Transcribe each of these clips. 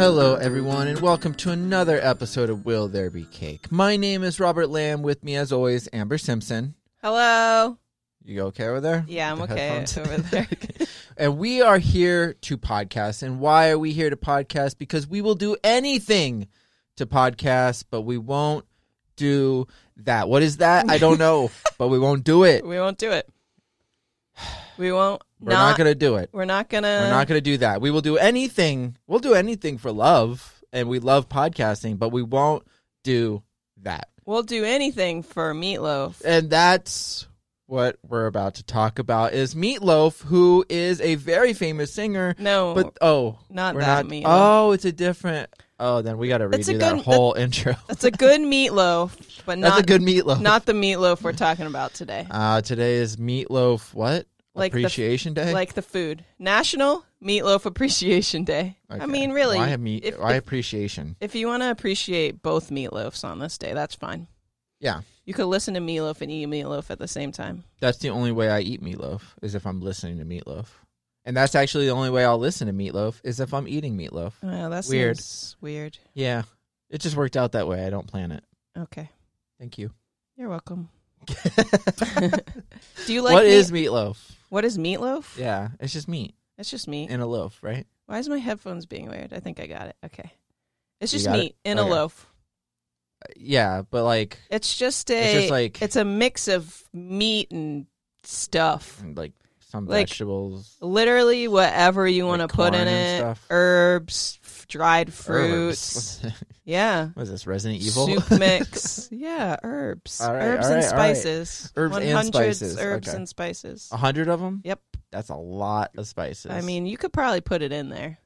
Hello, everyone, and welcome to another episode of Will There Be Cake? My name is Robert Lamb. With me, as always, Amber Simpson. Hello. You okay over there? Yeah, I'm okay over there. And we are here to podcast. And why are we here to podcast? Because we will do anything to podcast, but we won't do that. What is that? I don't know, but we won't do it. We won't do it. We won't. We're not going to do it. We're not going to do that. We will do anything. We'll do anything for love, and we love podcasting, but we won't do that. We'll do anything for Meatloaf. And that's what we're about to talk about is Meatloaf, who is a very famous singer. No, but not that Meatloaf. Oh, it's a different. Oh, then we got to redo that whole intro. That's a good Meatloaf, but not that's a good Meatloaf. Not the Meatloaf we're talking about today. Today is Meatloaf. What? Like Appreciation Day? Like the food. National Meatloaf Appreciation Day. Okay. I mean, really. Why appreciation? If you want to appreciate both meatloafs on this day, that's fine. Yeah. You could listen to Meatloaf and eat Meatloaf at the same time. That's the only way I eat Meatloaf, is if I'm listening to Meatloaf. And that's actually the only way I'll listen to Meatloaf, is if I'm eating Meatloaf. Oh, that's weird. Yeah. It just worked out that way. I don't plan it. Okay. Thank you. You're welcome. Do you like What is Meatloaf? What is Meatloaf? Yeah, it's just meat. It's just meat. In a loaf, right? Why is my headphones being weird? I think I got it. Okay. It's just meat in a loaf. Yeah, but like... It's a mix of meat and stuff. And like some vegetables. Literally whatever you want to put in it. Stuff. Herbs, dried fruits. Yeah. What is this, Resident Evil? Soup mix. Yeah, herbs. Herbs and spices. Herbs and spices. Herbs and spices. 100 of them? Yep. That's a lot of spices. I mean, you could probably put it in there.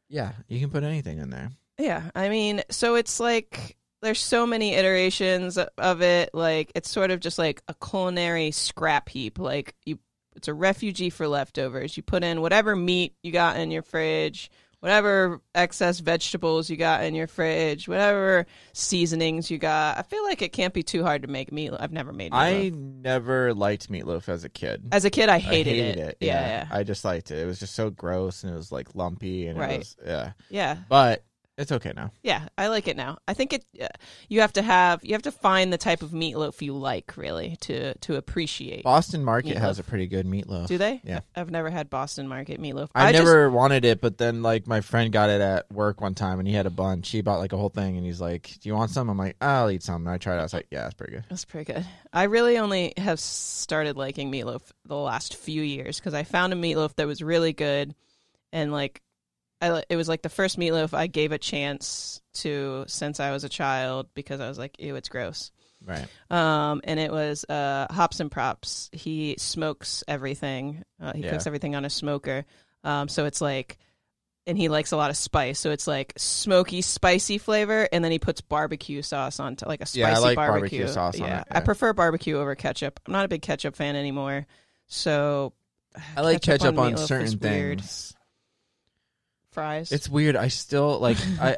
Yeah, you can put anything in there. Yeah, I mean, so it's like... There's so many iterations of it. Like, it's sort of just like a culinary scrap heap. Like, it's a refugee for leftovers. You put in whatever meat you got in your fridge, whatever excess vegetables you got in your fridge, whatever seasonings you got. I feel like it can't be too hard to make meatloaf. I've never made meatloaf. I never liked meatloaf as a kid. As a kid, I hated it. Yeah. I just liked it. It was just so gross, and it was like lumpy, and it was, Yeah. But it's okay now. Yeah, I like it now. I think you have to find the type of meatloaf you like, really, to appreciate. Boston Market has a pretty good meatloaf. Do they? Yeah. I've never had Boston Market meatloaf. I never wanted it, but then like my friend got it at work one time, and he had a bunch. He bought like a whole thing, and he's like, "Do you want some?" I'm like, "I'll eat some." And I tried it. I was like, "Yeah, it's pretty good." That's pretty good. I really only have started liking meatloaf the last few years because I found a meatloaf that was really good, and like. It was like the first meatloaf I gave a chance to since I was a child because I was like, ew, it's gross. Right. And it was Hops and Props. He smokes everything. He cooks everything on a smoker. So it's like, and he likes a lot of spice. So it's like smoky, spicy flavor. And then he puts barbecue sauce on like a spicy I like barbecue sauce on it. Yeah. I prefer barbecue over ketchup. I'm not a big ketchup fan anymore. So I like ketchup on certain things. Fries. It's weird. I still like. I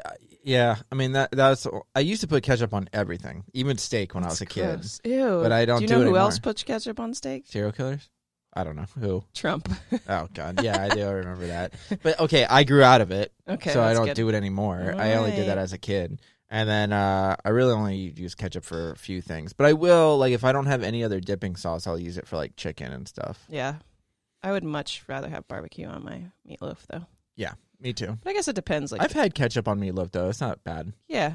mean that's. I used to put ketchup on everything, even steak when I was a kid. Ew. But I don't. Do you know who anymore. else puts ketchup on steak? Serial killers. I don't know who. Trump. Oh God, yeah, I do remember that. But okay, I grew out of it. Okay, so I don't do it anymore. All I only did that as a kid, and then I really only use ketchup for a few things. But I will if I don't have any other dipping sauce, I'll use it for like chicken and stuff. Yeah, I would much rather have barbecue on my meatloaf though. Yeah. Me too. But I guess it depends. I've had ketchup on meatloaf, though. It's not bad. Yeah.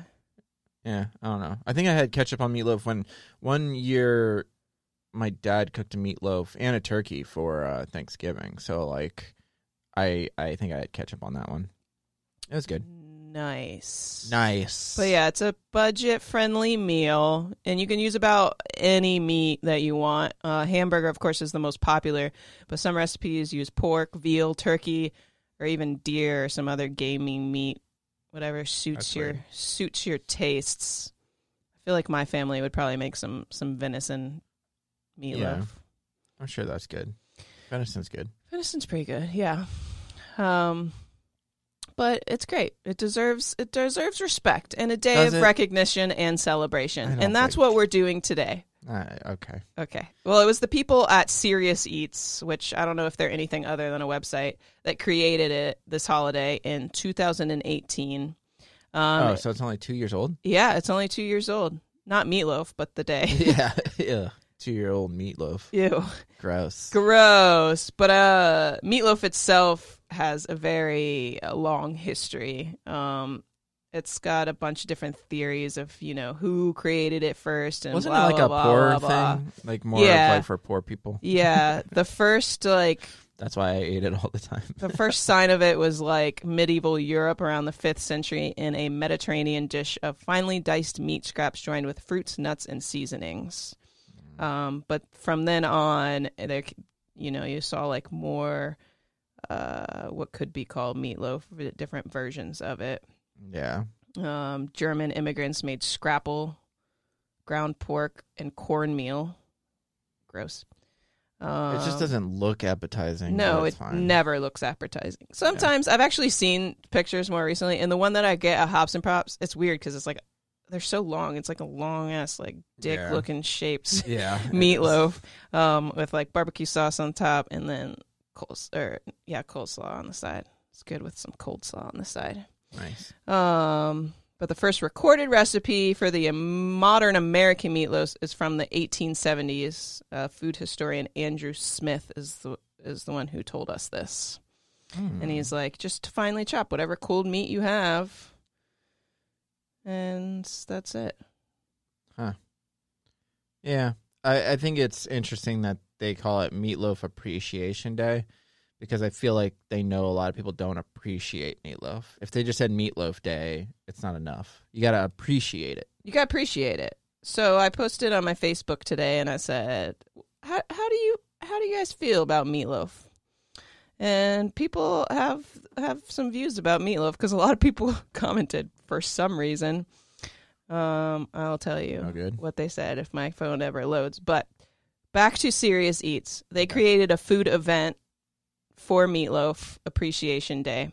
Yeah, I don't know. I think I had ketchup on meatloaf when one year my dad cooked a meatloaf and a turkey for Thanksgiving. So, like, I think I had ketchup on that one. It was good. Nice. But yeah, it's a budget-friendly meal, and you can use about any meat that you want. Hamburger, of course, is the most popular, but some recipes use pork, veal, turkey, or even deer or some other gaming meat, whatever suits your tastes. I feel like my family would probably make some venison meatloaf. Yeah. I'm sure that's good. Venison's good. Venison's pretty good, yeah. But it's great. It deserves respect and a day of recognition and celebration. And that's what we're doing today. Okay. Okay. Well, it was the people at Serious Eats, which I don't know if they're anything other than a website, that created it this holiday in 2018. So it's only 2 years old? Yeah, it's only 2 years old. Not Meatloaf, but the day. Yeah. 2-year-old meatloaf. Ew. Gross. Gross. But Meatloaf itself has a very long history. It's got a bunch of different theories of, who created it first. And wasn't blah, it like blah, a blah, poor blah, blah. thing? Like more of like for poor people? Yeah. The first, That's why I ate it all the time. the first sign of it was like medieval Europe around the 5th century in a Mediterranean dish of finely diced meat scraps joined with fruits, nuts, and seasonings. But from then on, there, you saw like more what could be called meatloaf, different versions of it. Yeah. German immigrants made scrapple, ground pork, and cornmeal. Gross. It just doesn't look appetizing. No, it's it fine. never looks appetizing. Sometimes I've actually seen pictures more recently, and the one that I get at Hops and Props, it's weird because it's like they're so long. It's like a long ass like dick looking shaped meatloaf with like barbecue sauce on top, and then coleslaw on the side. It's good with some cold slaw on the side. Nice. But the first recorded recipe for the modern American meatloaf is from the 1870s. Food historian Andrew Smith is the one who told us this. And he's like, just finely chop whatever cold meat you have. And that's it. Huh. Yeah. I think it's interesting that they call it Meatloaf Appreciation Day, because I feel like they know a lot of people don't appreciate meatloaf. If they just said Meatloaf Day, it's not enough. You got to appreciate it. You got to appreciate it. So I posted on my Facebook today, and I said, how do you guys feel about meatloaf? And people have some views about meatloaf, because a lot of people commented for some reason. I'll tell you what they said if my phone ever loads. But back to Serious Eats. They created a food event for Meatloaf Appreciation Day,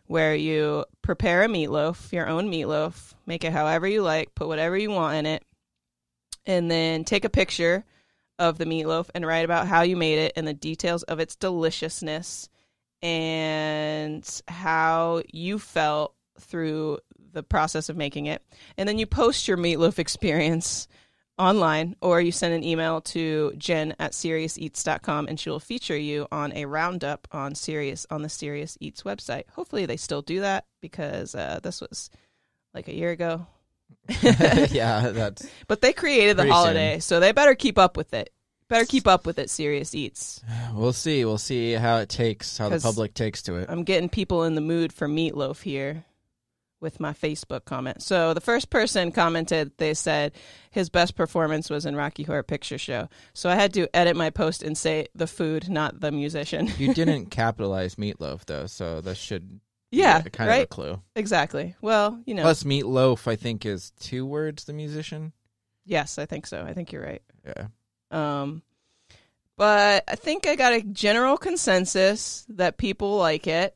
where you prepare a meatloaf, your own meatloaf, make it however you like, put whatever you want in it, and then take a picture of the meatloaf and write about how you made it and the details of its deliciousness and how you felt through the process of making it. And then you post your meatloaf experience online, or you send an email to jen@seriouseats.com, and she will feature you on a roundup on the Serious Eats website. Hopefully they still do that, because this was like a year ago. Yeah, that's. But they created the holiday, so they better keep up with it. Serious Eats. We'll see. We'll see how the public takes to it. I'm getting people in the mood for meatloaf here with my Facebook comment. So the first person commented, they said his best performance was in Rocky Horror Picture Show. So I had to edit my post and say the food, not the musician. You didn't capitalize meatloaf, though, so that should be kind of a clue. Exactly. Well, Plus meatloaf, I think, is 2 words, the musician. Yes, I think so. I think you're right. Yeah. But I think I got a general consensus that people like it.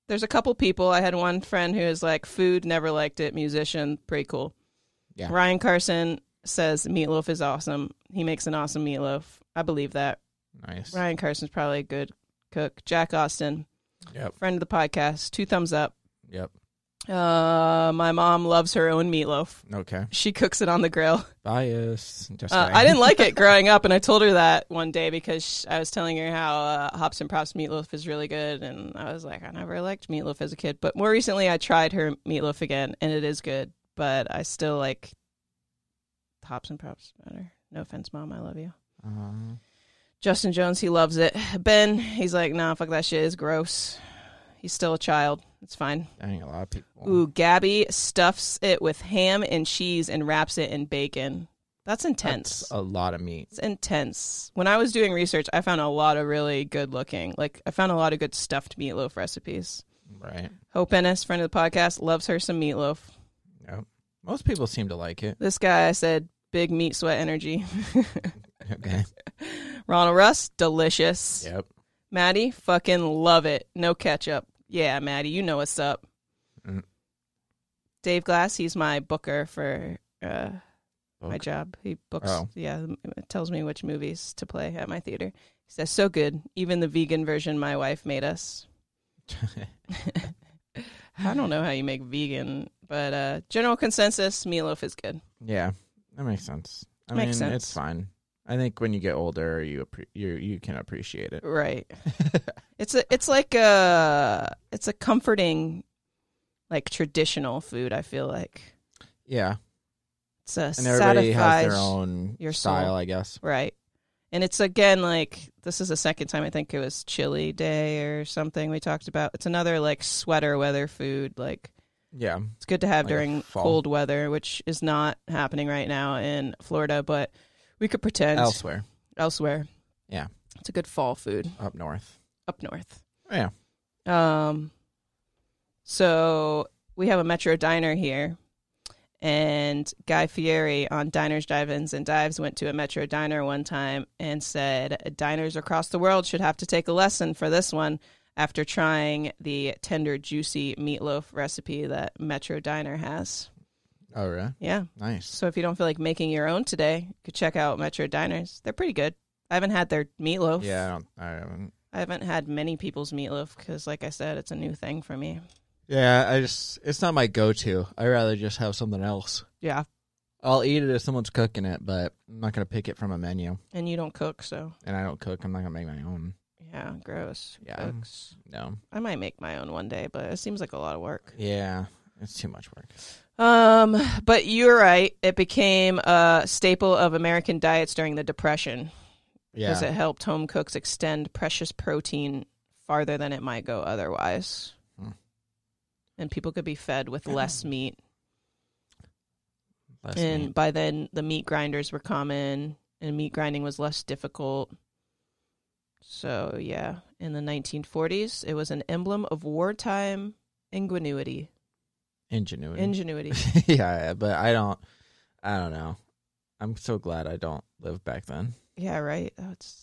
There's a couple people. I had one friend who was like, food, never liked it. Musician, pretty cool. Yeah. Ryan Carson says meatloaf is awesome. He makes an awesome meatloaf. I believe that. Nice. Ryan Carson's probably a good cook. Jack Austin, friend of the podcast, 2 thumbs up. Yep. My mom loves her own meatloaf. Okay. She cooks it on the grill. Bias. I didn't like it growing up, and I told her that one day because I was telling her how Hops and Props meatloaf is really good, and I was like, I never liked meatloaf as a kid. But more recently, I tried her meatloaf again, and it is good, but I still like Hops and Props better. No offense, Mom. I love you. Justin Jones, he loves it. Ben, he's like, nah, fuck that shit. It's gross. He's still a child. It's fine. Dang, a lot of people. Ooh, Gabby stuffs it with ham and cheese and wraps it in bacon. That's intense. That's a lot of meat. It's intense. When I was doing research, I found a lot of really good looking. I found a lot of good stuffed meatloaf recipes. Right. Hope Ennis, friend of the podcast, loves her some meatloaf. Yep. Most people seem to like it. This guy, I said, big meat sweat energy. Okay. Ronald Russ, delicious. Yep. Maddie, fucking love it. No ketchup. Yeah, Maddie, you know what's up. Dave Glass, he's my booker for my job. He books, Oh. tells me which movies to play at my theater. He says, so good. Even the vegan version my wife made us. I don't know how you make vegan, but general consensus, Meatloaf is good. Yeah, that makes sense. I Makes mean, sense. it's fine. I think when you get older, you can appreciate it. Right. It's a comforting, like, traditional food, I feel like. Yeah. It's a And everybody has satisfies their own your style, soul. I guess. Right. And it's, again, like, this is the second time I think it was Chili Day or something we talked about. It's another, like, sweater weather food. Like, Yeah. it's good to have Like during fall. cold weather, which is not happening right now in Florida, but we could pretend Elsewhere. Yeah. It's a good fall food Up north. up north. Yeah. So we have a Metro Diner here, and Guy Fieri on Diners, Drive-Ins, and Dives went to a Metro Diner one time and said diners across the world should have to take a lesson for this one after trying the tender, juicy meatloaf recipe that Metro Diner has. Oh, really? Yeah. Nice. So if you don't feel like making your own today, you could check out Metro Diners. They're pretty good. I haven't had their meatloaf. Yeah, I haven't. I haven't had many people's meatloaf because, like I said, it's a new thing for me. Yeah, it's not my go-to. I'd rather just have something else. Yeah. I'll eat it if someone's cooking it, but I'm not going to pick it from a menu. And you don't cook, so. And I don't cook. I'm not going to make my own. Yeah, gross. Yeah. Cooks. No. I might make my own one day, but it seems like a lot of work. Yeah, it's too much work. But you're right. It became a staple of American diets during the Depression because Yeah. it helped home cooks extend precious protein farther than it might go otherwise. And people could be fed with less meat. And by then, the meat grinders were common, and meat grinding was less difficult. So, yeah, in the 1940s, it was an emblem of wartime ingenuity. Ingenuity. Yeah, but I don't know. I'm so glad I don't live back then. Yeah, right. That's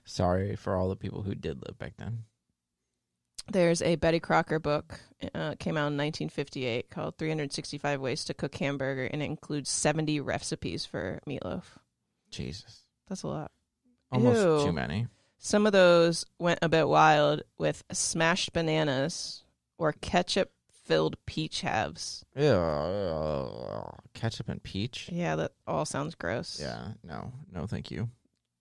Sorry for all the people who did live back then. There's a Betty Crocker book, came out in 1958, called 365 Ways to Cook Hamburger, and it includes 70 recipes for meatloaf. Jesus. That's a lot. Almost Ew. too many. Some of those went a bit wild with smashed bananas or ketchup-filled peach halves. Ew. Ketchup and peach? Yeah, that all sounds gross. Yeah, no, thank you.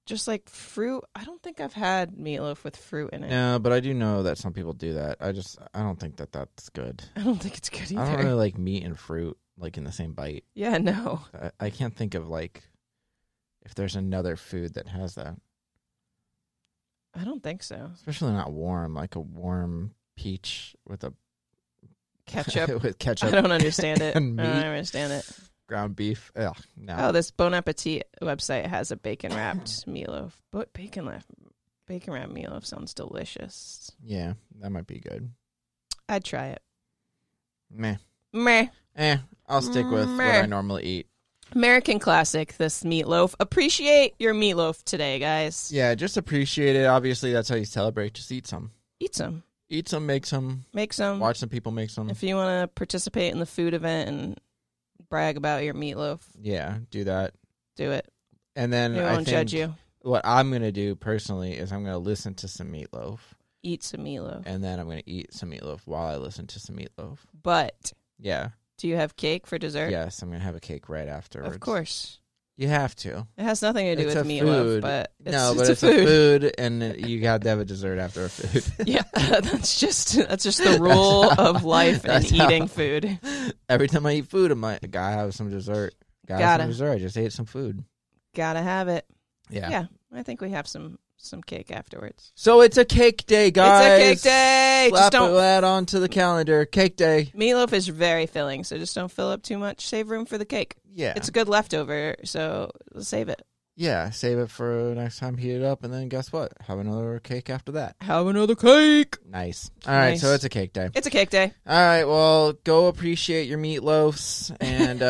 Just like fruit. I don't think I've had meatloaf with fruit in it. No, but I do know that some people do that. I don't think that that's good. I don't think it's good either. I don't really like meat and fruit like in the same bite. Yeah, no. I can't think of like if there's another food that has that. I don't think so. Especially not warm, like a warm peach with a Ketchup. with ketchup. I don't understand it. I and don't meat. understand it. Ground beef. Ugh, no. Oh, this Bon Appetit website has a bacon wrapped meatloaf. But bacon wrapped meatloaf sounds delicious. Yeah, that might be good. I'd try it. Meh. Meh. I'll stick with what Meh. I normally eat. American classic, this meatloaf. Appreciate your meatloaf today, guys. Yeah, just appreciate it. Obviously, that's how you celebrate. Just eat some. Eat some. Eat some, make some. Make some. Watch some people make some. If you want to participate in the food event and brag about your meatloaf, Yeah, do that. do it. And then We I won't think judge you. what I'm going to do personally is I'm going to listen to some meatloaf. Eat some meatloaf. And then I'm going to eat some meatloaf while I listen to some meatloaf. But Yeah. do you have cake for dessert? Yes, I'm going to have a cake right afterwards. Of course. You have to. It has nothing to do It's with a meatloaf, food. but it's, No, it's but a it's food. a food, and you got to have a dessert after a food. Yeah, that's just the rule of life and that's how- eating food. Every time I eat food, I'm like, gotta have some dessert. Gotta have Gotta. some dessert. I just ate some food. Gotta have it. Yeah. Yeah, I think we have some cake afterwards. So it's a cake day, guys. It's a cake day. Slap Just don't. that onto the calendar. Cake day. Meatloaf is very filling, so just don't fill up too much. Save room for the cake. Yeah. It's a good leftover, so save it. Yeah, save it for next time, heat it up, and then guess what? Have another cake after that. Have another cake. Nice. All right, Nice. so it's a cake day. It's a cake day. All right, well, go appreciate your meatloafs and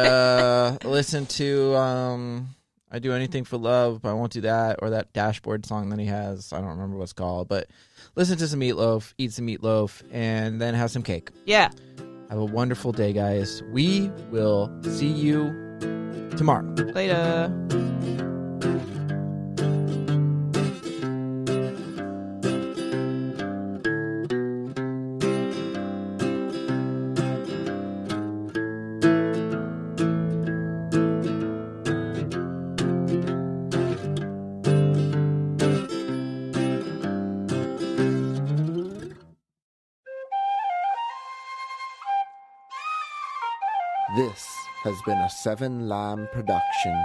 listen to I Do Anything for Love, but I won't do that, or that Dashboard song that he has. I don't remember what it's called, but listen to some meatloaf, eat some meatloaf, and then have some cake. Yeah. Have a wonderful day, guys. We will see you tomorrow. Later. This has been a Seven Lamb production.